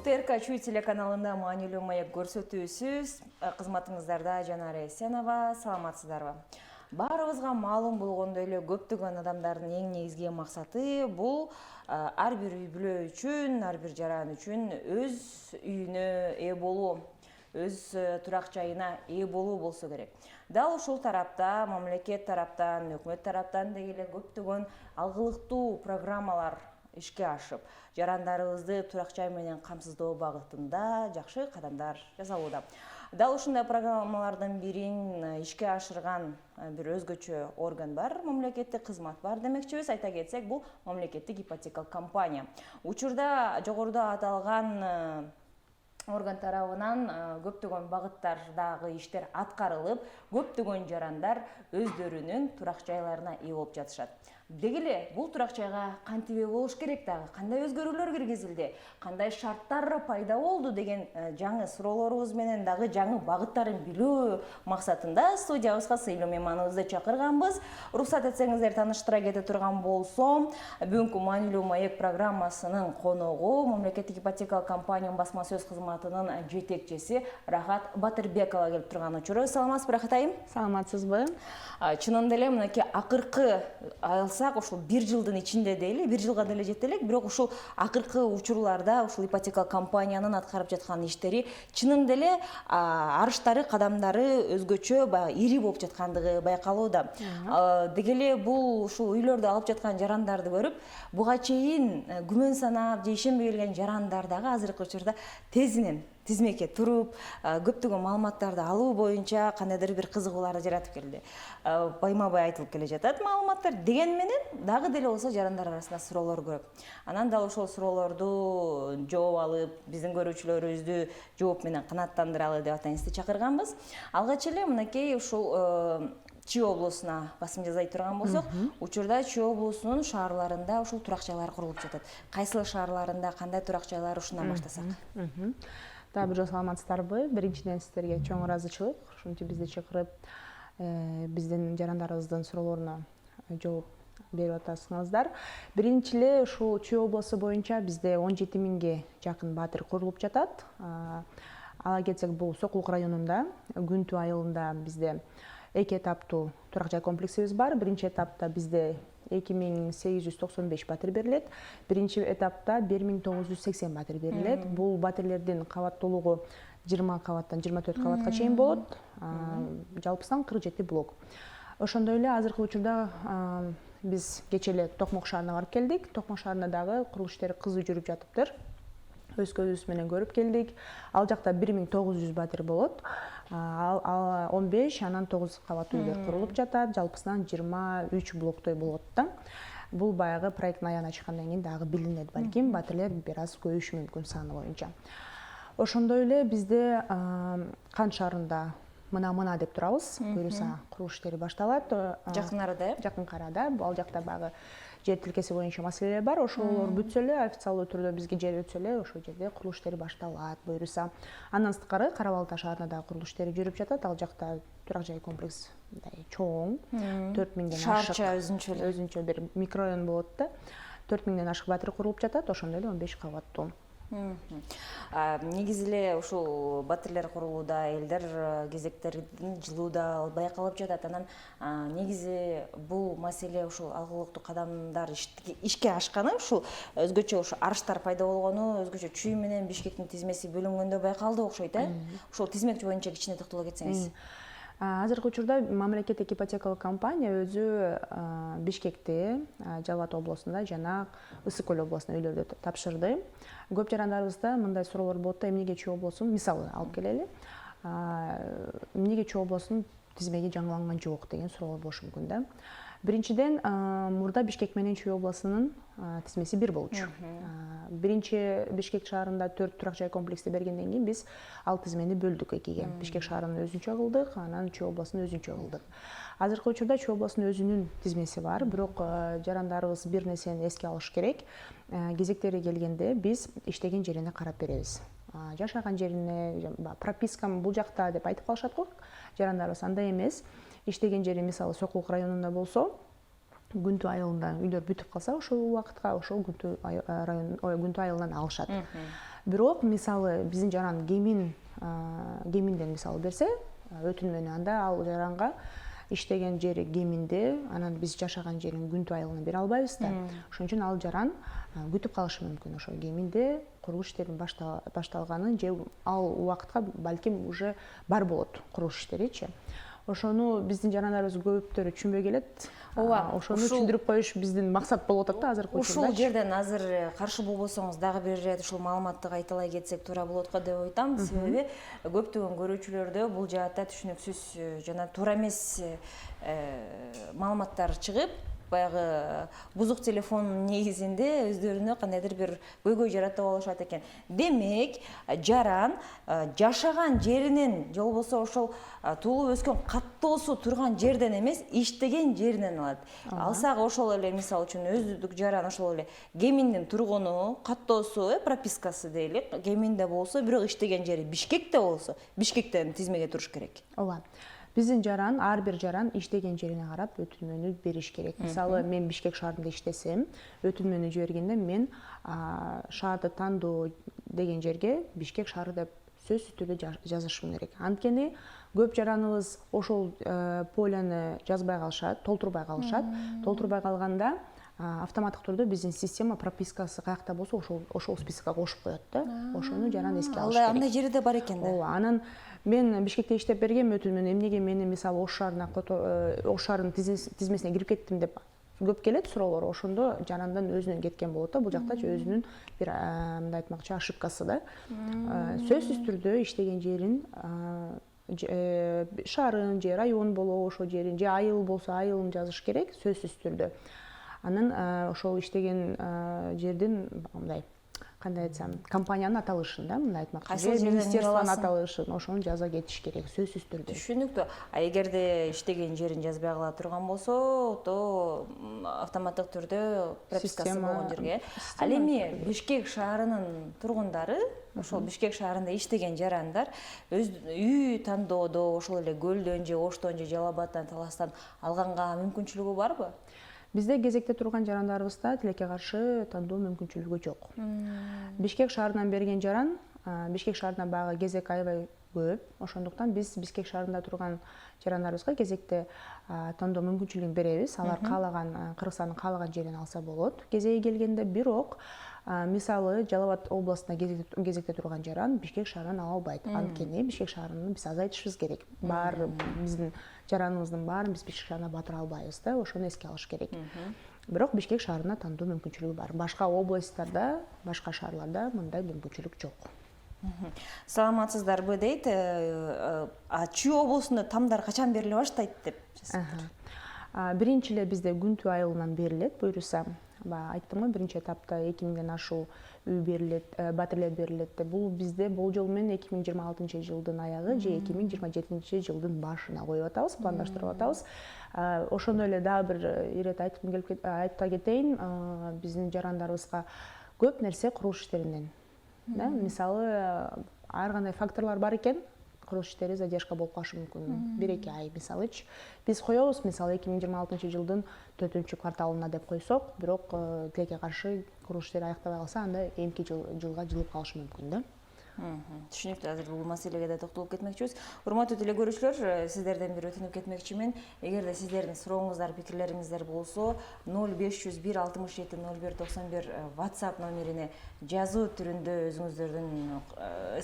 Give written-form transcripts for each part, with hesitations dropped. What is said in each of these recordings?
ТРК Чүй телеканалында маанилүү маек көрсөтүүсүз. Кызматыңыздарда Жанара Эсенова, саламатсыздарбы? Баарыбызга маалым болгондой эле көптөгөн адамдардын эң негизги максаты бул ар бир үй бүлө үчүн, ар бир жаран үчүн өз үйүнө ээ болуу, өз турак жайына ээ болуу болсо керек. Дал ушул тарапта мамлекет тараптан, өкмөт тараптан дегеле көптөгөн алгылыктуу программалар ишке ашып, жарандарыбызды турак жай менен камсыздоо багытында жакшы кадамдар жасалууда. Дал ушундай программалардын бирин ишке ашырган бир өзгөчө орган бар, мамлекеттик кызмат бар демекчибиз. Айта кетсек, бул мамлекеттик ипотекалык компания. Учурда жогоруда аталган орган тарабынан көптөгөн багыттардагы иштер аткарылып, көптөгөн жарандар өздөрүнүн турак жайларына ээ болуп жатышат. Дегеле бул турак жайга кантип ээ болуш керек дагы, кандай өзгөрүүлөр киргизилди, кандай шарттар пайда болду деген жаңы суроолорубуз менен дагы жаңы багыттарын билүү максатында студиябызга сыйлуу мейманыбызды чакырганбыз. Уруксат этсеңиздер тааныштыра кете турган болсом, бүгүнкү маанилүү маек программасынын коногу мамлекеттик ипотекалык компаниянын басма сөз кызматынын жетекчиси Рахат Батырбекова келип турган учуру. Саламатсызбы, Рахат айым? Саламатсызбы? Чынында эле мынакей акыркы алсак, ушул бир жылдын ичинде дейли, бир жылга деле жете элек, бирок ушул акыркы учурларда ушул ипотекалык компаниянын аткарып жаткан иштери чынында эле арыштары, кадамдары өзгөчө баягы ири болуп жаткандыгы байкалууда. Дегеле бул ушул үйлөрдү алып жаткан жарандарды көрүп, буга чейин күмөн санап же ишенбей келген жарандар дагы азыркы учурда тезинен тизмекке туруп, көптөгөн маалыматтарды алуу боюнча кандайдыр бир кызыгууларды жаратып келди. Байма-бай айтылып келе жатат маалыматтар. Деген менен дагы деле болсо жарандар арасында суроолор көп. Анан дал ошол суроолорду жооп алып, биздин көрүүчүлөрүбүздү жооп менен канааттандыралы деп атайынызды чакырганбыз. Алгач эле мынакей ушул Чүй облусуна басым жасай турган болсок, учурда Чүй облусунун шаарларында ушул турак жайлар курулуп жатат. Кайсыл шаарларында кандай турак жайлар, ушундан баштасак? Дагы бир жолу саламатсыздарбы? Биринчиден сиздерге чоң ыраазычылык, ушинтип бизди чакырып, биздин жарандарыбыздын суроолоруна жооп берип атасыңыздар. Биринчи эле ушул Чүй облусу боюнча бизде 17 миңге жакын батир курулуп жатат. Ала кетсек, бул Сокулук районунда Күнтү айылында бизде 2 этаптуу турак жай комплексибиз бар. Биринчи этапта бизде 2895 батир берилет. Биринчи этапта 1980 батир берилет. Бул батирлердин кабаттуулугу 20 кабаттан 24 кабатка чейин болот. Жалпысынан 47 блок. Ошондой эле азыркы учурда биз кечээ эле Токмок шаарына барып келдик. Токмок шаарында дагы курулуш иштери кызуу жүрүп жатыптыр. Өз көзүбүз менен көрүп келдик. Ал жакта 1900 батир болот. 15, анан 9 кабаттуу үйлөр курулуп жатат. Жалпысынан 23 блоктой болот да. Бул баягы проекттин аягына чыккандан кийин дагы билинет, балким батирлер бир аз көбөйүшү мүмкүн саны боюнча. Ошондой эле бизде Кан шаарында мына деп турабыз. Буюрса курулуш иштери башталат. Жакын арада, жакын арада. Ал жакта баягы жер тилкеси боюнча маселелер бар. Ошолор бүтсө эле, официалдуу түрдө бизге жер өтсө эле, ошол жерде курулуш иштери башталат буюрса. Андан сырткары Кара Балта шаарында да курулуш иштери жүрүп жатат. Ал жакта турак жай комплекс чоң, 4000ден ашык. Шаарча өзүнчө бир микрорайон болот да. 4000ден ашык батир курулуп жатат. Ошондой эле 15 кабаттуу. Негизи эле ушул батирлер курулууда, элдер кезектерин жылууда байкалып жатат. Анан негизи бул маселе ушул алгылыктуу кадамдар ишке ашканы, ушул өзгөчө ушул арыштар пайда болгону, өзгөчө Чүй менен Бишкектин тизмеси бөлүнгөндө байкалды окшойт, Ушул тизмек боюнча кичине токтоло кетсеңиз. Азыркы учурда мамлекеттик ипотекалык компания өзү Бишкекте, Жалал Абад облусунда жана Ысык Көл облусуна үйлөрдү тапшырды. Көп жарандарыбызда мындай суроолор болот да, эмнеге Чүй облусун мисалы алып келели. Эмнеге Чүй облусунун тизмеги жаңыланган жок деген суроолор болушу мүмкүн да. Биринчиден, мурда Бишкек менен Чүй облусунун тизмеси бир болчу. Биринчи Бишкек шаарында 4 турак жай комплекси бергенден кийин биз ал тизмени бөлдүк экиге. Бишкек шаарын өзүнчө кылдык, анан Чүй облусун өзүнчө кылдык. Азыркы учурда Чүй облусунун өзүнүн тизмеси бар, бирок жарандарыбыз бир нерсени эске алыш керек. Кезектери келгенде биз иштеген жерине карап беребиз. Жашаган жерине, пропискам бул жакта деп айтып калышат го. Жарандарыбыз андай эмес. Иштеген жери мисалы Сокулук районунда болсо, Күнтү айылында үйлөр бүтүп калса, ошол убакытка ошол Күнтү айылынан алышат. Бирок мисалы биздин жаран Кеминден мисалы берсе, өтүнмөнү анда ал жаранга иштеген жери Кеминде, анан биз жашаган жерин күнтүү айылына бере албайбыз да. Ошон үчүн ал жаран күтүп калышы мүмкүн ошо Кеминде курулуш иштеринин башталганын же ал убакытка балким уже бар болот курулуш иштеричи. Ошону биздин жарандарыбыз көптөрү түшүнбөй келет. Ооба, ошону түшүндүрүп коюш биздин максат болуп атат да азыркы учурда. Ушул жерден азыр каршы болбосоңуз дагы бир ирет ушул маалыматты кайталай кетсек туура болот го деп ойлойм. Себеби көптөгөн көрүүчүлөрдө бул жаатта түшүнүксүз жана туура эмес маалыматтар чыгып, баягы бузук телефондун негизинде өздөрүнө кандайдыр бир көйгөй жаратып алышат экен. Демек, жаран жашаган жеринен же болбосо ошол туулуп өскөн каттоосу турган жерден эмес, иштеген жеринен алат. Алсак ошол эле мисалы үчүн өздүк жаран ошол эле Кеминдин тургуну, каттоосу, пропискасы дейлик, Кеминде болсо, бирок иштеген жери Бишкекте болсо, Бишкектен тизмеге туруш керек. Ооба. Биздин жаран, ар бир жаран иштеген жерине карап өтүнмөнү бериш керек. Мисалы, мен Бишкек шаарында иштесем, өтүнмөнү жибергенде мен шаарды Тандоо деген жерге Бишкек шаары деп сөзсүз түрдө жазышым керек. Анткени көп жараныбыз ошол поляны жазбай калышат, толтурбай калышат. Толтурбай калганда автоматтык түрдө биздин система пропискасы каякта болсо ошол спискага кошуп коет да. Ошону жаран эске алыш керек. Андай жери да бар экен да. Ооба, анан мен Бишкекте иштеп бергем өтүнмөнү, эмнеге мени мисалы Ош шаарынын тизмесине кирип кеттим деп көп келет суроолор. Ошондо жарандан өзүнөн кеткен болот да. Бул жактачы өзүнүн бир мындай айтмакчы ошибкасы да. Сөзсүз түрдө иштеген жерин, шаарын же район болобу ошол жерин, же айыл болсо айылын жазыш керек сөзсүз түрдө. Анан ошол иштеген жердин мындай кандай айтсам, компаниянын аталышын да, мындай айтмакчы, же министерствонун аталышын, ошону жаза кетиш керек сөзсүз түрдө. Түшүнүктүү. Эгерде иштеген жерин жазбай кала турган болсо, то автоматтык түрдө пропискасы болгон жерге. Ал эми Бишкек шаарынын тургундары, ошол Бишкек шаарында иштеген жарандар өз үй Тандоодо, ошол эле Көлдөн же Оштон же Жалал Абадтан, Таластан алганга мүмкүнчүлүгү барбы? Бизде кезекте турган жарандарыбызда тилекке каршы тандоо мүмкүнчүлүгү жок. Бишкек шаарынан берген жаран, Бишкек шаарына багы кезек аябай көп. Ошондуктан биз Бишкек шаарында турган жарандарыбызга кезекте тандоо мүмкүнчүлүгүн беребиз. Алар каалаган, Кыргызстандын каалаган жерин алса болот. Кезеги келгенде бирок мисалы Жалал Абад областына кезекте турган жаран Бишкек шаарынан ала албайт. Анткени Бишкек шаарын биз азайтышыбыз керек. Баары биздин жараныбыздын баарын биз Бишкек шаарына батыра албайбыз да, ошону эске алыш керек. Бирок Бишкек шаарына тандоо мүмкүнчүлүгү бар. Башка областтарда, башка шаарларда мындай мүмкүнчүлүк жок. Саламатсыздарбы дейт. Чүй облусунда тамдар качан бериле баштайт деп. Биринчи эле бизде Күнтүү айылынан берилет, буюрса. Айттым го, биринчи этапта 2000ден ашуу үй берилет, батирлер берилет. Бул бизде болжол менен 2026-жылдын аягы же 2027-жылдын башына коюп атабыз, пландаштырып атабыз. Ошондой эле дагы бир ирет айта кетейин, биздин жарандарыбызга көп нерсе курулуш иштеринен. Мисалы, ар кандай факторлор бар экен, курулуш иштери задержка болуп калышы мүмкүн. 1-2 ай мисалычы. Биз коебуз, мисалы 2026-жылдын 4-кварталына деп койсок, бирок тилекке каршы курулуш иштери аяктабай калса, анда эмки жылга жылып калышы мүмкүн да. Түшүнүктүү. Азыр бул маселеге да токтолуп кетмекчибиз. Урматтуу теле көрүүчүлөр, сиздерден бир өтүнүп кетмекчимин. Эгерде сиздердин сурооңуздар, пикирлериңиздер болсо, 0501 67 01 91 WhatsApp номерине жазуу түрүндө өзүңүздөрдүн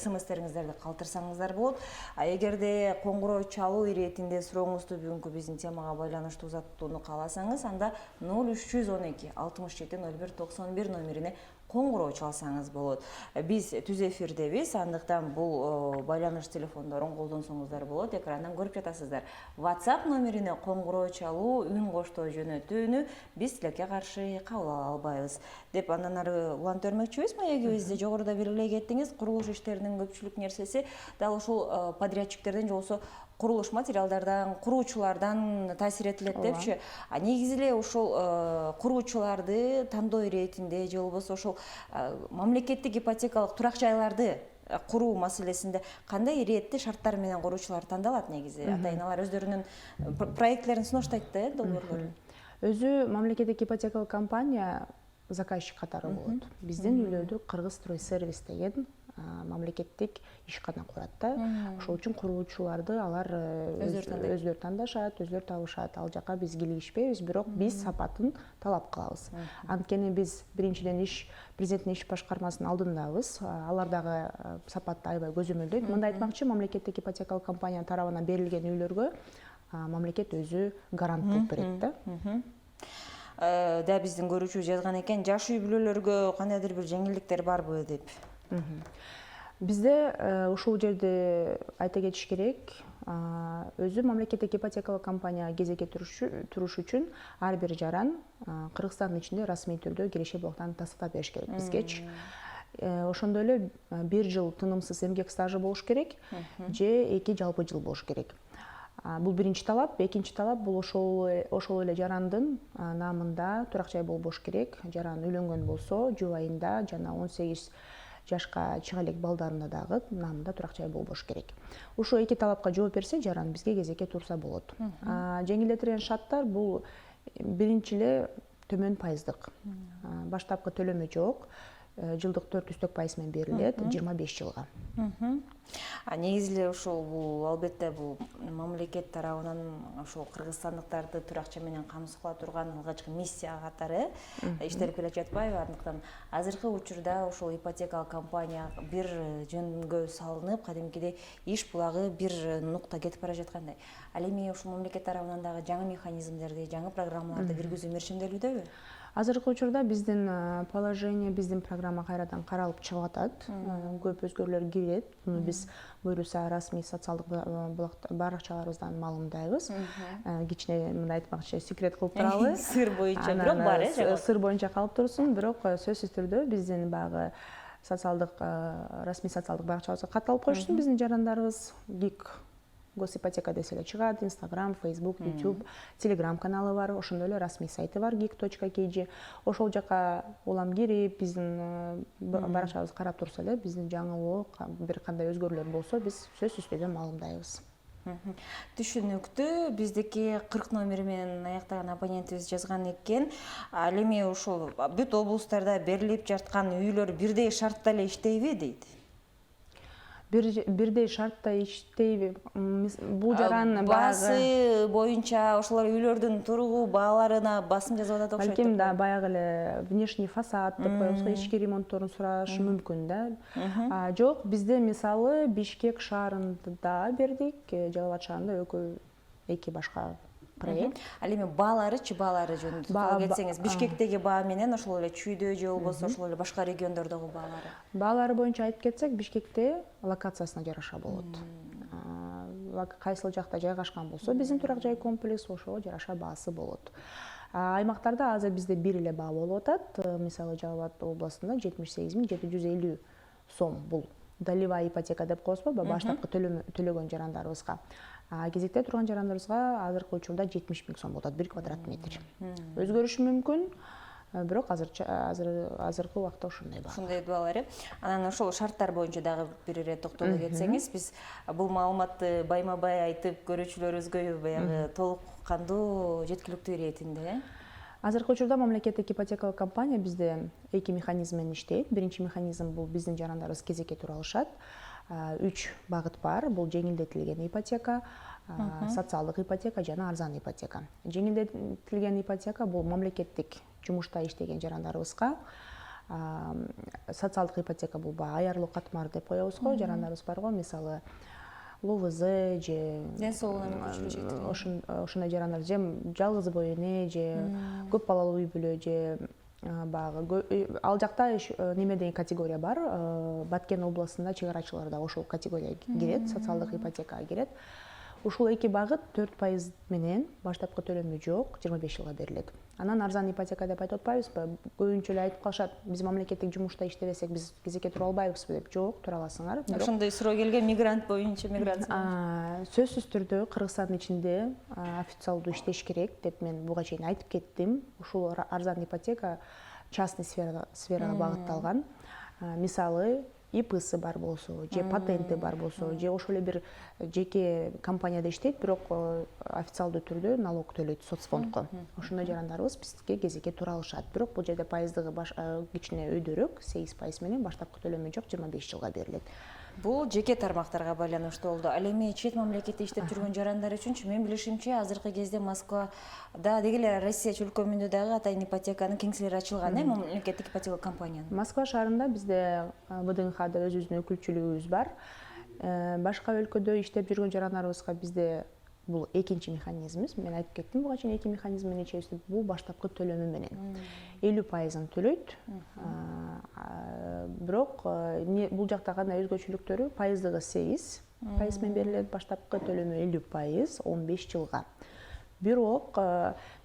СМСтериңиздерди калтырсаңыздар болот. Эгерде коңгуроо чалуу иретинде сурооңузду бүгүнкү биздин темага байланыштуу узатууну кааласаңыз, анда 0312 67 01 91 номерине коңгуроо чалсаңыз болот. Биз түз эфирдебиз, андыктан бул байланыш телефондорун колдонсоңуздар болот. Экрандан көрүп жатасыздар. WhatsApp номерине коңгуроо чалуу, үн коштоо жөнөтүүнү биз тилекке каршы кабыл ала албайбыз деп андан ары улантып бермекчибиз. Маегибизди жогоруда белгилей кеттиңиз. Курулуш иштеринин көпчүлүк нерсеси дал ушул подрядчиктерден же болбосо курулуш материалдардан, куруучулардан таасир этилет депчи. Негизи эле ушул куруучуларды тандоо иретинде же болбосо ошол мамлекеттик ипотекалык турак жайларды куруу маселесинде кандай иретти шарттар менен куруучулар тандалат негизи? Ата-эналар өздөрүнүн проекттерин сунуштайт да, долбоорлорун. Өзү мамлекеттик ипотекалык компания заказчик катары болот. Биздин үйлөрдү Кыргыз строй сервис деген мамлекеттик ишкана курат да. Ошол үчүн куруучуларды алар өздөрү тандашат, өздөрү табышат. Ал жака биз кийлигишпейбиз, бирок биз сапатын талап кылабыз. Анткени биз биринчиден президенттин иш башкармасынын алдындабыз. Алар дагы сапатты аябай көзөмөлдөйт. Мындай айтмакчы, мамлекеттик ипотекалык компания тарабынан берилген үйлөргө мамлекет өзү гарант болуп берет да. Да биздин көрүүчү жазган экен, жаш үй бүлөлөргө кандайдыр бир жеңилдиктер барбы деп. Бизде ушул жерде айта кетиш керек, өзү мамлекеттик ипотекалык компания кезекке туруш үчүн ар бир жаран Кыргызстандын ичинде расмий түрдө киреше блоктарын тастап бериш керек бизгечи. Ошондой эле 1 жыл тынымсыз эмгек стажы болуш керек же 2 жалпы жыл болуш керек. Бул биринчи талап. Экинчи талап бул ошол эле жарандын намында турак жай болбош керек. Жаран үйлөнгөн болсо, жубайында жана 18 жашка чыга элек балдарында дагы намында турак жай болбош керек. Ушул эки талапка жооп берсе, жаран бизге кезекке турса болот. Жеңилдетилген шарттар бул биринчи эле төмөн пайыздык. Баштапкы төлөмү жок. Жылдык 400% менен берилет 25 жылга. Негизи эле ушул бул албетте бул мамлекет тарабынан ошол кыргызстандыктарды туракча менен камсыз кыла турган алгачкы миссия катары иштелип келе жатпайбы? Андыктан азыркы учурда ошол ипотекалык компания бир жөнгө салынып, кадимкидей иш булагы бир нукта кетип бара жаткандай. Ал эми ушул мамлекет тарабынан дагы жаңы механизмдерди, жаңы программаларды киргизүү мерчимделүүдөбү? Азыркы учурда биздин положение, биздин программа кайрадан каралып чыгып атат. Көп өзгөрүүлөр кирет. Муну биз буюрса расмий социалдык баракчаларыбыздан маалымдайбыз. Кичине мындай айтмакчы, секрет кылып туралы. Сыр боюнча бирок бар, сыр боюнча калып турсун, бирок сөзсүз түрдө биздин багы расмий социалдык баракчабызга кат алып коюшсун биздин жарандарыбыз. ГИК Госипотека десе эле чыгат, Instagram, Facebook, YouTube, Telegram каналы бар, ошондой эле расмий сайты бар gik.kg. Ошол жака улам кирип, биздин баракчабызды карап турса эле, биздин жаңылоо, бир кандай өзгөрүүлөр болсо, биз сөзсүз түрдө маалымдайбыз. Түшүнүктүү. Биздики 40 номери менен аяктаган абонентибиз жазган экен. Ал эми ушул бүт облустарда берилип жаткан үйлөр бирдей шартта эле иштейби дейт. Бирдей шартта иштейби? Бул жаран баасы боюнча ошолор үйлөрдүн туругу бааларына басым жасап атат окшойт. Балким да баягы эле внешний фасад деп коебузго, ички ремонтторун сурашы мүмкүн да. Жок, бизде мисалы Бишкек шаарында бердик, Жалал абад шаарында экөө эки башка проект. Ал эми бааларычы, баалары жөнүндө токтолуп кетсеңиз, Бишкектеги баа менен ошол эле Чүйдө же болбосо ошол эле башка региондордогу баалары. Баалары боюнча айтып кетсек, Бишкекте локациясына жараша болот. Кайсыл жакта жайгашкан болсо, биздин турак жай комплекс ошого жараша баасы болот. Аймактарда азыр бизде бир эле баа болуп атат. Мисалы Жалал абад областында 78.750 сом. Бул долевая ипотека деп коебузбу, баштапкы төлөгөн жарандарыбызга. Кезекте турган жарандарыбызга азыркы учурда 70 000 сом болот 1 квадрат метр. Өзгөрүшү мүмкүн, бирок азыркы убакта ошондой баа. Ошондой баалар. Анан ошол шарттар боюнча дагы бир ире токтоло кетсеңиз, биз бул маалыматты байма-бай айтып көрүүчүлөрүбүзгө баягы толук кандуу жеткиликтүү иретинде. Азыркы учурда мамлекеттик ипотекалык компания бизде эки механизм менен иштейт. Биринчи механизм бул биздин жарандарыбыз кезекке тура алышат. 3 багыт бар. Бул жеңилдетилген ипотека, социалдык ипотека жана арзан ипотека. Жеңилдетилген ипотека бул мамлекеттик жумушта иштеген жарандарыбызга, социалдык ипотека бул аярлуу катмар деп коебуз го, жарандарыбыз бар го, мисалы ЛОВЗ же ден соолугуна мүмкүнчүлүгү ошондой жарандар же жалгыз бой эне же көп балалуу үй бүлө же ал жакта неме деген категория бар. Баткен областында чыгарачыларда ошол категория кирет, социалдык ипотекага кирет. Ушул эки багыт 4% менен баштапкы төлөмү жок, 25 жылга берилет. Анан арзан ипотека деп айтып атпайбызбы? Көбүнчө эле айтып калышат, биз мамлекеттик жумушта иштебесек, биз кезекке тура албайбызбы деп. Жок, тура аласыңар. Ошондой суроо келген мигрант боюнча миграция. Сөзсүз түрдө Кыргызстандын ичинде официалдуу иштеш керек деп мен буга чейин айтып кеттим. Ушул арзан ипотека частный сферага багытталган. Мисалы ИПсы бар болсо же патенти бар болсо же ошол эле бир жеке компанияда иштейт бирок официалдуу түрдө налог төлөйт соцфондко. Ошондой жарандарыбыз бизге кезекке тура алышат. Бирок бул жерде пайыздыгы кичине өйдөрөөк 8% менен баштапкы төлөмү жок 25 жылга берилет. Бул жеке тармактарга байланыштуу болду. Ал эми чет мамлекетте иштеп жүргөн жарандар үчүнчү мен билишимче азыркы кезде Москвада деги эле Россия чөлкөмүндө дагы атайын ипотеканын кеңселери ачылган, мамлекеттик ипотека компаниянын. Москва шаарында бизде ВДНХда өзүбүздүн өкүлчүлүгүбүз бар. Башка өлкөдө иштеп жүргөн жарандарыбызга бизде бул экинчи механизмибиз. Мен айтып кеттим буга чейин эки механизмдин ичебизде бул баштапкы төлөмү менен 50% төлөйт. Бирок бул жакта кандай өзгөчөлүктөрү пайыздыгы 8% менен берилет, баштапкы төлөмү 50% 15 жылга. Бирок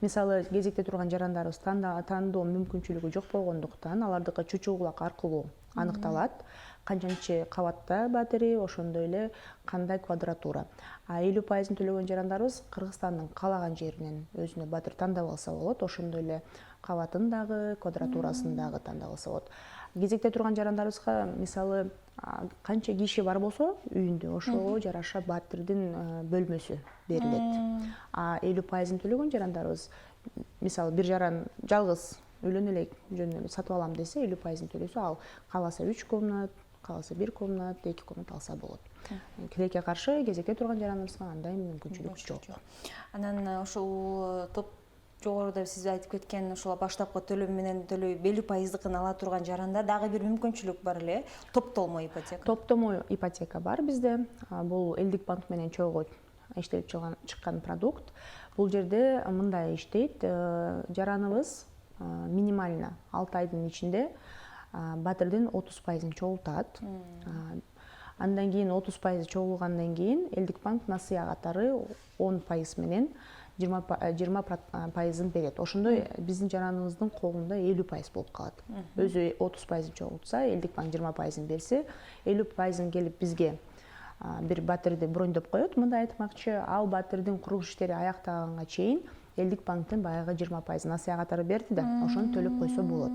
мисалы кезекте турган жарандарыбыз тандоо мүмкүнчүлүгү жок болгондуктан алардыкы чучуу кулак аркылуу аныкталат. Канчанчы кабатта батири, ошондой эле кандай квадратура. 50% төлөгөн жарандарыбыз Кыргызстандын каалаган жеринен өзүнө батир тандап алса болот, ошондой эле кабатын дагы, квадратурасын дагы тандап алса болот. Кезекте турган жарандарыбызга мисалы канча киши бар болсо үйүндө ошого жараша батирдин бөлмөсү берилет. 50% төлөгөн жарандарыбыз мисалы бир жаран жалгыз үйлөнө элек жөн эле сатып алам десе 50% төлөсө ал кааласа 3 комнат, кааласа 1 комнат, 2 комнат алса болот. Тилекке каршы кезекте турган жараныбызга андай мүмкүнчүлүк жок. Анан ошол жогоруда сиз айтып кеткен ошол баштапкы төлөм менен төлөй 50%-ын ала турган жаранда дагы бир мүмкүнчүлүк бар эле, топтолмо ипотека. Топтолмо ипотека бар бизде. Бул Элдик банк менен чогуу иштелип чыккан продукт. Бул жерде мындай иштейт, жараныбыз минимально 6 айдын ичинде батирдин 30%-ын чогултат. Андан кийин 30% чогулгандан кийин Элдик банк насыя катары 10% менен 20% берет. Ошондой биздин жараныбыздын колунда 50% болуп калат. Өзү 30% чогултса, Элдик банк 20% берсе, 50% келип бизге бир батирди брондоп коет. Мындай айтмакчы, ал батирдин курулуш иштери аяктаганга чейин Элдик банктын баягы 20% насыя катары берди да, ошону төлөп койсо болот.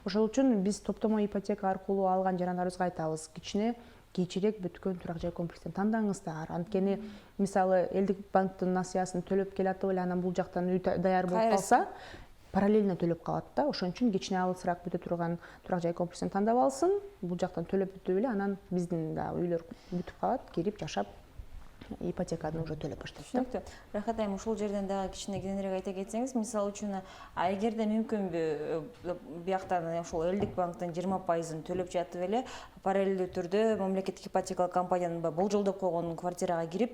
Ошол үчүн биз топтомо ипотека аркылуу алган жарандарыбызга айтабыз, кичине кечирээк бүткөн турак жай комплексин тандаңыздар. Анткени мисалы Элдик банктын насыясын төлөп келатып эле анан бул жактан үй даяр болуп калса, параллельно төлөп калат да. Ошон үчүн кичине алысыраак бүтө турган турак жай комплексин тандап алсын, бул жактан төлөп бүтүп эле анан биздин да үйлөр бүтүп калат, кирип жашап ипотеканы уже төлөп баштайт. Рахат айым, ушул жерден дагы кичине кененирээк айта кетсеңиз, мисалы үчүн эгерде мүмкүнбү бияктан ошол Элдик банктын 20%-ын төлөп жатып эле параллелдүү түрдө мамлекеттик ипотекалык компаниянын болжолдоп койгон квартирага кирип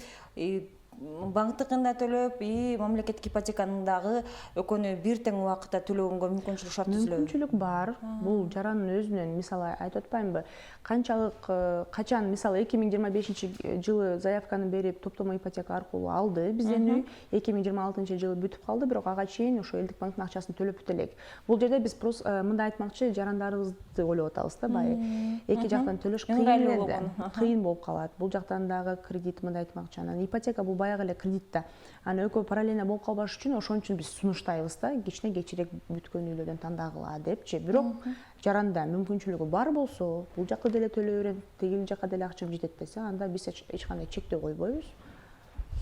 банктыкын да төлөп, мамлекеттик ипотеканын дагы экөөнү бир тең убакытта төлөгөнгө мүмкүнчүлүк шарт түзүлөбү? Мүмкүнчүлүк бар. Бул жарандын өзүнөн мисалы айтып атпаймынбы? Качан мисалы 2025 жылы заявканы берип топтомо ипотека аркылуу алды бизден үй, 2026 жылы бүтүп калды, бирок ага чейин ошо Элдик банктын акчасын төлөп бүтө элек. Бул жерде биз мындай айтмакчы, жарандарыбызды ойлоп атабыз да, баы. Эки жактан төлөш кыйын болуп калат. Бул жактан дагы кредит мындай айтмакчы. Анан ипотека бул баягы эле кредитте. Аны экөө параллельно болуп калбаш үчүн ошон үчүн биз сунуштайбыз да, кичине кечирээк бүткөн үйлөрдөн тандагыла депчи. Бирок жаранда мүмкүнчүлүгү бар болсо, бул жакка деле төлөй берем, тигил жакка деле акчам жетет десе, анда биз эч кандай чектөө койбойбуз.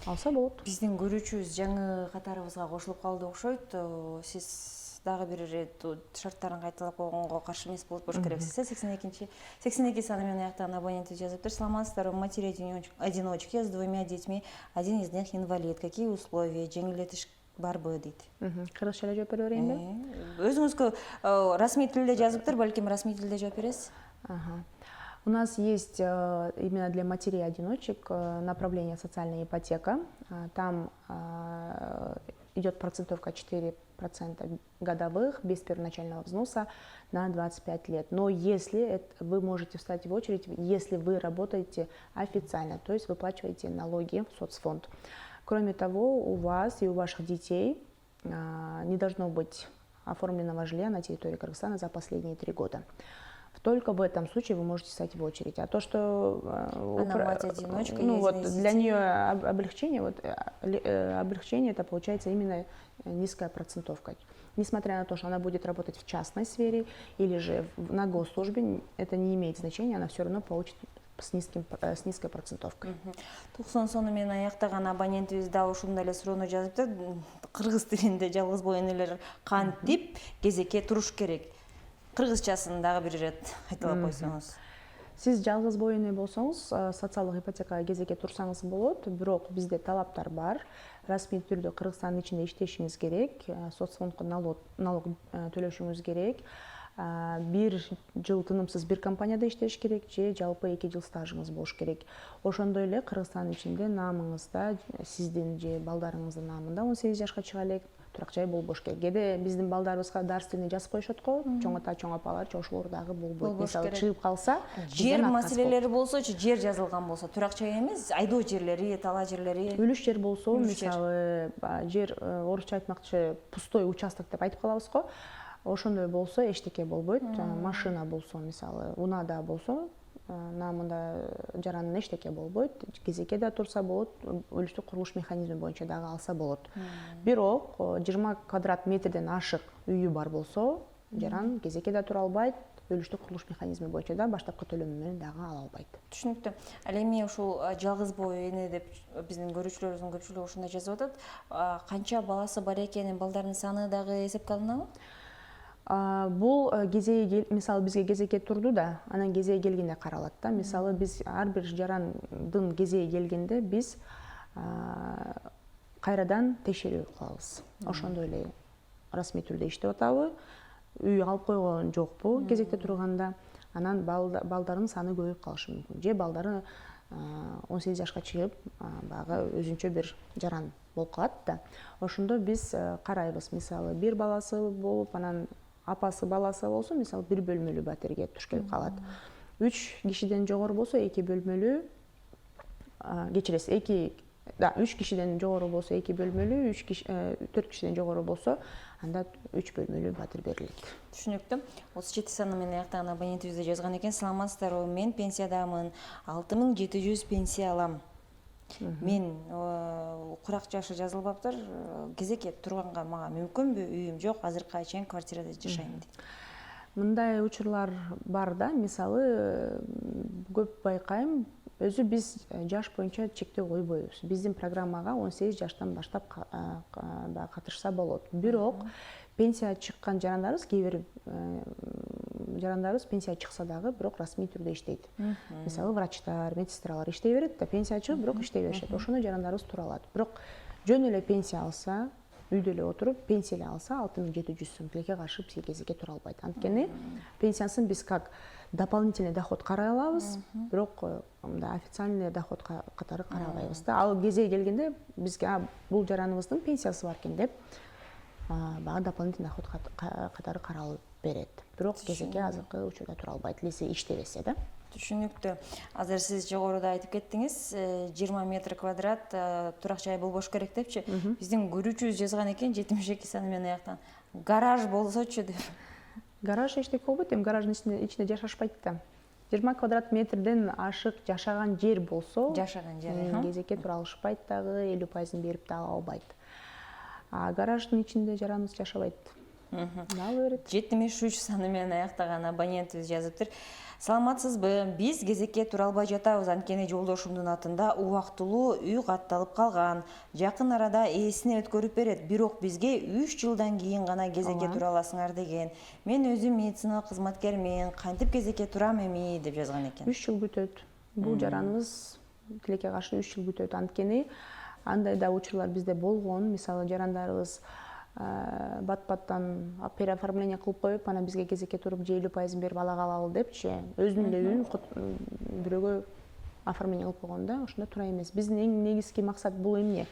Алса болот. Биздин көрүүчүбүз жаңы катарыбызга кошулуп калды окшойт. Сиз дагы бир ирет шарттарын кайталап койгонго каршы эмес болуп керексиз. 82 саны менен аяктаган абоненти жазыптыр. Саламатсыздарбы, матери одиночки с 2 детьми, один из них инвалид. Какие условия? Жеңилдетиш барбы дейт. Кыргызча эле жооп бере берейинби? Өзүңүзгө расмий тилде жазыптыр, балким расмий тилде жооп бересиз. У нас есть именно для матерей-одиночек направление социальная ипотека. Там идет процентовка 4% годовых без первоначального взноса на 25 лет. Но если вы можете встать в очередь, если вы работаете официально, то есть выплачиваете налоги в соцфонд. Кроме того, у вас и у ваших детей не должно быть оформленного жилья на территории Кыргызстана за последние 3 года. Только в этом случае вы можете встать в очередь. А то, что мать-одиночка, для нее облегчение, облегчение это получается именно низкая процентовка. несмотря на то, что она будет работать в частной сфере или же на госслужбе, это не имеет значения, она все равно получит с низкой процентовкой. Туксон сонумен аяктаган абонентибиз дагы ушундай эле суроону жазыптыр. Кыргыз тилинде жалгыз боо энелер кантип кезекке туруш керек? Кыргызчасын дагы бир ирет айтып койсоңуз. Сиз жалгыз боо эне болсоңуз, социалдык ипотекага кезекке турсаңыз болот, бирок бизде талаптар бар. Расмий түрдө Кыргызстандын ичинде иштешиңиз керек, соцфондко налог төлөшүңүз керек. 1 жыл тынымсыз бир компанияда иштеш керек же жалпы 2 жыл стажыңыз болуш керек. Ошондой эле Кыргызстандын ичинде намыңызда сиздин же балдарыңыздын намында 18 жашка чыга элек турак жай болбош керек. Кээде биздин балдарыбызга дарс тилине жазып коюшат го, чоң ата, чоң апалар, ошолор дагы болбойт. Мисалы чыгып калса, жер маселелери болсочу, жер жазылган болсо, турак жай эмес, айдоо жерлери, тала жерлери, үлүш жер болсо, мисалы жер орусча айтмакчы пустой участок деп айтып калабыз го. Ошондой болсо эчтеке болбойт. Машина болсо, мисалы, унаада болсо, намында жарандын эчтеке болбойт. Кезекке да турса болот, үлүштүк курулуш механизми боюнча дагы алса болот. Бирок 20 квадрат метрден ашык үйү бар болсо, жаран кезекке да тура албайт, үлүштүк курулуш механизми боюнча да баштапкы төлөм менен дагы ала албайт. Түшүнүктүү. Ал эми ушул жалгыз боо эне деп биздин көрүүчүлөрүбүздүн көпчүлүгү ушундай жазып атат. Канча баласы бар экенин, балдардын саны дагы эсепке алынабы? Бул кезеги, мисалы бизге кезекке турду да, анан кезеги келгенде каралат да. Мисалы биз ар бир жарандын кезеги келгенде биз кайрадан текшерүү кылабыз. Ошондой эле расмий түрдө иштеп атабы, үй алып койгон жокпу кезекте турганда, анан балдардын саны көбөйүп калышы мүмкүн. Же балдары 18 жашка чыгып, багы өзүнчө бир жаран болуп калат да. Ошондо биз карайбыз, мисалы бир баласы болуп, анан апасы баласы болсо, мисалы 1 бөлмөлүү батирге туш келип калат. 3 кишиден жогору болсо 2 бөлмөлүү, кечиресиз, 3 кишиден жогору болсо 2 бөлмөлүү, 4 кишиден жогору болсо анда 3 бөлмөлүү батир берилет. Түшүнүктүү. 37 саны менен аяктаган абонентибизде жазган экен: саламатсыздарбы, мен пенсиядамын, 6700 пенсия алам. Мен курак жашы жазылбаптыр, кезекке турганга мага мүмкүнбү? Үйүм жок, азыркыга чейин квартирада жашайм дейт. Мындай учурлар бар да, мисалы көп байкайм, өзү биз жаш боюнча чектөө койбойбуз. Биздин программага 18 жаштан баштап катышса болот. Бирок пенсия чыккан жарандарыбыз, кээ бир жарандарыбыз пенсия чыкса дагы, бирок расмий түрдө иштейт. Мисалы врачтар, медсестралар иштей берет да, пенсия чыгып, бирок иштей беришет. Ошондой жарандарыбыз тура алат. Бирок жөн эле пенсия алса, үйдө эле отуруп, пенсия эле алса 6700 сом тилекке каршы бизге кезекке тура албайт. Анткени пенсиясын биз как дополнительный доход карай алабыз, бирок официальный доход катары карай албайбыз да. Ал кезеги келгенде бизге бул жараныбыздын пенсиясы бар экен деп, бага дополнительный доход катары каралып берет. Бирок кезекке азыркы учурда тура албайт, элесе иштебесе да. Түшүнүктүү. Азыр сиз жогоруда айтып кеттиңиз, 20 метр квадрат турак жай болбош керек депчи. Биздин көрүүчүбүз жазган экен 72 саны менен аяктан. Гараж болсочу деп. Гараж эчтеке болбойт, эми гараждын ичинде жашашпайт да. 20 квадрат метрден ашык жашаган жер болсо, кезекке тура алышпайт дагы, 50% берип да ала албайт. Гараждын ичинде жараныбыз жашабайт. 73 саны менен аяктаган абонентибиз жазыптыр. Саламатсызбы? Биз кезекке тура албай жатабыз, анткени жолдошумдун атында убактылуу үй катталып калган. Жакын арада ээсине өткөрүп берет, бирок бизге 3 жылдан кийин гана кезекке тура аласыңар деген. Мен өзүм медициналык кызматкермин, кантип кезекке турам эми деп жазган экен. 3 жыл бүтөт. Бул жараныбыз тилекке каршы 3 жыл бүтөт. Анткени андай да учурлар бизде болгон, мисалы жарандарыбыз бат-баттан переоформление кылып коюп, анан бизге кезекке туруп 50% берип ала калалы депчи, өзүнүн эле үйүн бирөөгө оформление кылып койгон да, ошондо тура эмес. Биздин эң негизги максат бул эмне?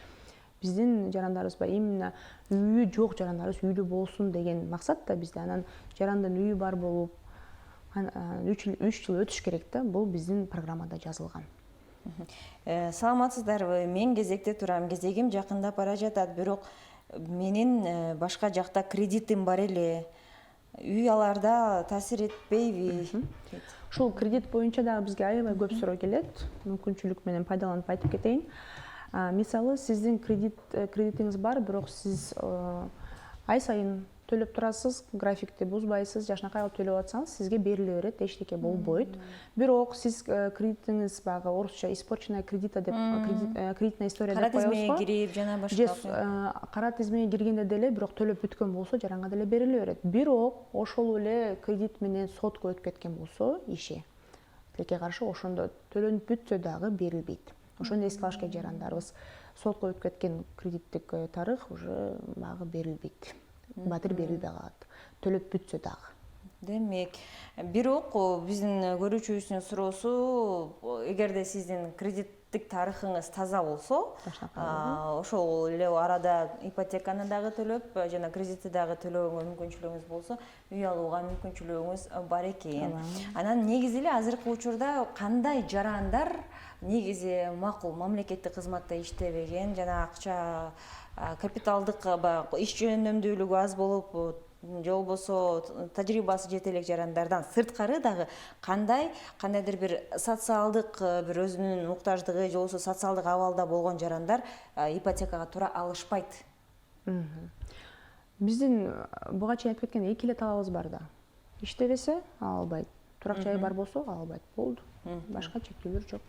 Биздин жарандарыбыз бар, именно үйү жок жарандарыбыз үйдө болсун деген максат да бизде. Анан жарандын үйү бар болуп, 3 жыл өтүш керек да, бул биздин программада жазылган. Саламатсыздарбы? Мен кезекте турам, кезегим жакындап бара жатат, бирок менин башка жакта кредитим бар эле. Үй аларда таасир этпейби? Ушул кредит боюнча дагы бизге аябай көп суроо келет. Мүмкүнчүлүк менен пайдаланып айтып кетейин. Мисалы, сиздин кредитиңиз бар, бирок сиз ай сайын төлөп турасыз, графикти бузбайсыз, жашынакай кылып төлөп атсаңыз, сизге бериле берет, эчтеке болбойт. Бирок сиз кредитиңиз баягы орусча испорченная кредита деп кредитная история деп кара тизмеге коебуз го. кирип жана Же башка. кара тизмеге киргенде деле бирок төлөп бүткөн болсо жаранга деле бериле берет. Бирок ошол эле кредит менен сотко өтүп кеткен болсо иши тилекке каршы ошондо төлөнүп бүтсө дагы берилбейт. Ошону эске алыш керек жарандарыбыз. Сотко өтүп кеткен кредиттик тарых уже багы берилбейт. Батир берилбей калат. Төлөп бүтсө дагы. Демек, бирок биздин көрүүчүбүздүн суроосу, эгерде сиздин кредиттик тарыхыңыз таза болсо, ошол эле арада ипотеканы дагы төлөп, жана кредитти дагы төлөөгө мүмкүнчүлүгүңүз болсо, үй алууга мүмкүнчүлүгүңүз бар экен. Анан негизи эле азыркы учурда кандай жарандар негизи макул мамлекеттик кызматта иштебеген, жана акча капиталдык иш жөнөмдүүлүгү аз болуп, же болбосо тажрыйбасы жете элек жарандардан сырткары дагы кандайдыр бир социалдык бир өзүнүн муктаждыгы же болбосо социалдык абалда болгон жарандар ипотекага тура алышпайт. Биздин буга чейин айтып кеткен эки эле талабыбыз бар да. Иштебесе албайт, турак жайы бар болсо албайт, болду. Башка чектөөлөр жок.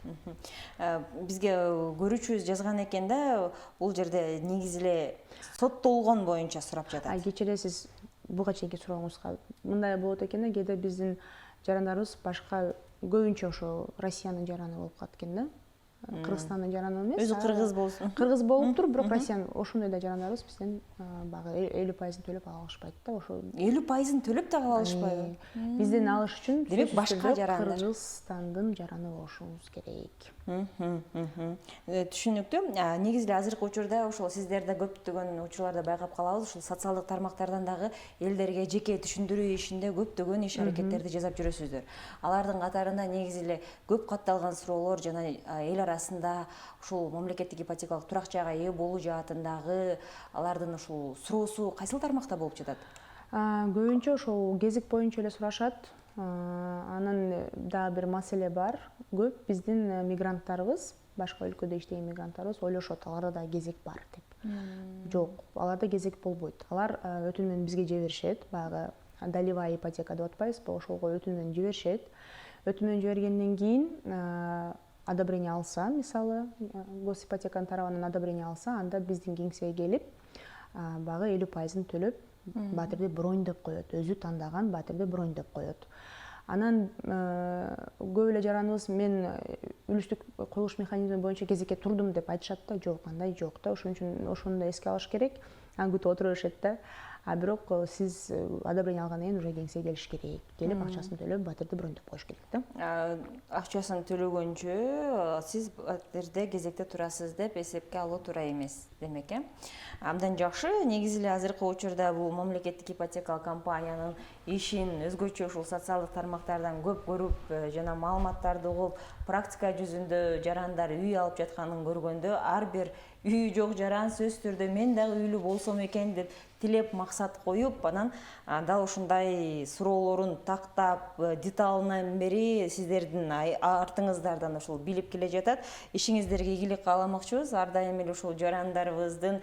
Бизге көрүүчүбүз жазган экен да, бул жерде негизи эле соттолгон боюнча сурап жатат. Кечиресиз, буга чейинки сурооңузга мындай болот экен да, кээде биздин жарандарыбыз башка көбүнчө ошо Россиянын жараны болуп калат экен да. Кыргызстандын жараны эмес. Өзү кыргыз болсун. Кыргыз болуптур, бирок Россиянын ошондой да жарандарыбыз бизден баягы 50% төлөп ала алышпайт да, ошо 50% төлөп да ала алышпайбы? Бизден алыш үчүн демек башка жарандар. Кыргызстандын жараны болушубуз керек. Түшүнүктүү. Негизи эле азыркы учурда ошол сиздерде көптөгөн учурларда байкап калабыз, ушул социалдык тармактардан дагы элдерге жеке түшүндүрүү ишинде көптөгөн иш аракеттерди жасап жүрөсүздөр. Алардын катарында негизи эле көп катталган суроолор жана эл арасында ушул мамлекеттик ипотекалык турак жайга ээ болуу жаатындагы алардын ушул суроосу кайсыл тармакта болуп жатат? Көбүнчө ошол кезик боюнча эле сурашат. Анан дагы бир маселе бар. Көп биздин мигранттарыбыз, башка өлкөдө иштеген мигранттарыбыз ойлошот, аларда да кезек бар деп. Жок, аларда кезек болбойт. Алар өтүнмөн бизге жиберишет, баягы долевая ипотека деп атпайбызбы, ошолго өтүнмөн жиберишет. Өтүнмөн жибергенден кийин одобрение алса, мисалы, госипотеканын тарабынан одобрение алса, анда биздин кеңсеге келип, багы 50%-ын төлөп, батирди броньдоп коет, өзү тандаган батирди броньдоп коет. Анан көп эле жараныбыз мен үлүштүк коюлуш механизми боюнча кезекке турдум деп айтышат да, жок, андай жок да, ошон үчүн ошону да эске алыш керек. Анан күтүп отура беришет да. Бирок сиз одобрение алгандан кийин уже кеңсеге келиш керек. Келип акчасын төлөп, батирди броньдоп коюш керек да. Акчасын төлөгөнчө сиз батирде кезекте турасыз деп эсепке алуу туура эмес демек, Абдан жакшы. Негизи эле азыркы учурда бул мамлекеттик ипотекалык компаниянын ишин өзгөчө ушул социалдык тармактардан көп көрүп жана маалыматтарды угуп, практика жүзүндө жарандар үй алып жатканын көргөндө ар бир үйү жок жаран сөзсүз түрдө мен дагы үйлүү болсом экен деп тилеп максат коюп, анан дал ушундай суроолорун тактап, деталынан бери сиздердин артыңыздардан ушул билип келе жатат. Ишиңиздерге ийгилик кааламакчыбыз. Ар дайым эле ушул жарандарыбыздын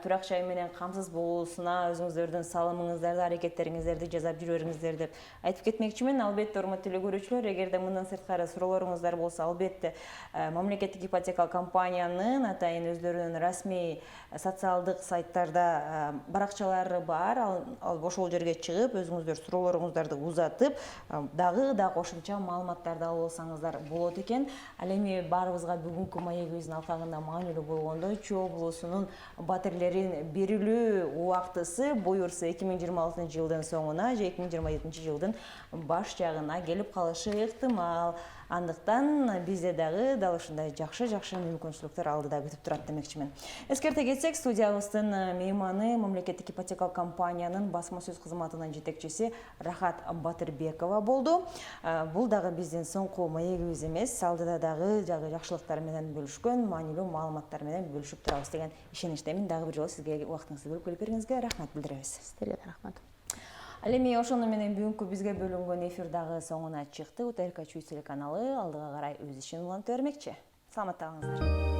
турак жай менен камсыз болуусуна өзүңүздөрдүн салымыңыздарды, аракеттериңиздерди жасап жүрөрүңүздөр деп айтып кетмекчимин. Албетте, урматтуу телекөрүүчүлөр, эгерде мындан сырткары суроолоруңуздар болсо, албетте мамлекеттик ипотекалык компаниянын атайын өздөрүнүн расмий социалдык сайттарда баракчалары бар. Ал ошол жерге чыгып, өзүңүздөр суроолоруңуздарды узатып, дагы да кошумча маалыматтарды алып алсаңыздар болот экен. Ал эми баарыбызга бүгүнкү маегибиздин алкагында маанилүү болгондой, Чүй облусунун батирлерин берилүү убактысы буюрса 2026 жылдын соңуна же 2027 жылдын баш жагына келип калышы ыктымал. Андыктан бизде дагы дал ушундай жакшы мүмкүнчүлүктөр алдыда күтүп турат демекчимин. Эскерте кетсек, студиябыздын мейманы мамлекеттик ипотекалык компаниянын басма сөз кызматынын жетекчиси Рахат Батырбекова болду. Бул дагы биздин соңку маегибиз эмес, алдыда дагы жакшылыктар менен бөлүшкөн, маанилүү маалыматтар менен бөлүшүп турабыз деген ишеничтемин. Дагы бир жолу сизге убактыңызды бөлүп келип бергениңизге рахмат билдиребиз. Сиздерге да рахмат. Ал эми ошону менен бүгүнкү бизге бөлүнгөн эфир дагы соңуна чыкты. УТРК Чүй телеканалы алдыга карай өз ишин уланта бермекчи. Саламатта калыңыздар.